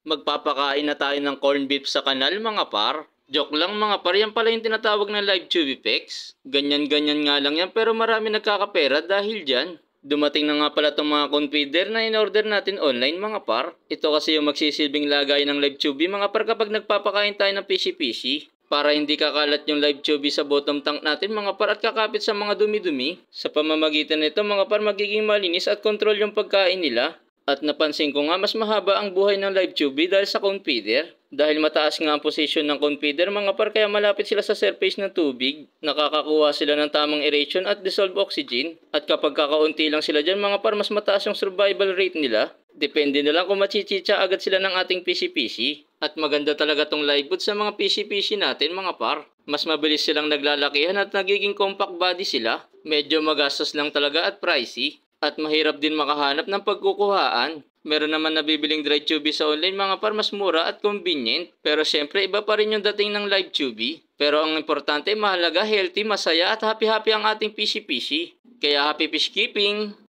Magpapakain na tayo ng corned beef sa kanal mga par. Joke lang mga par, yan pala yung tinatawag na live tube effects. Ganyan-ganyan nga lang yan pero marami nagkakapera dahil dyan. Dumating na nga pala itong mga confeeder na in-order natin online mga par. Ito kasi yung magsisilbing lagay ng live tube mga par kapag nagpapakain tayo ng PC-PC. Para hindi kakalat yung live tube sa bottom tank natin mga par at kakapit sa mga dumi-dumi. Sa pamamagitan nito mga par magiging malinis at control yung pagkain nila. At napansin ko nga mas mahaba ang buhay ng live tube dahil sa cone feeder. Dahil mataas nga ang position ng cone feeder mga par kaya malapit sila sa surface ng tubig. Nakakakuha sila ng tamang aeration at dissolved oxygen. At kapag kakaunti lang sila dyan mga par mas mataas yung survival rate nila. Depende na lang kung machichicha agad sila ng ating PC-PC. At maganda talaga tong live boot sa mga PC-PC natin mga par. Mas mabilis silang naglalakihan at nagiging compact body sila. Medyo magastos lang talaga at pricey. At mahirap din makahanap ng pagkukuhaan. Meron naman nabibiling dry tube sa online mga par mas mura at convenient. Pero syempre iba pa rin yung dating ng live tube. Pero ang importante mahalaga, healthy, masaya at happy-happy ang ating PC-PC. Kaya happy fish keeping!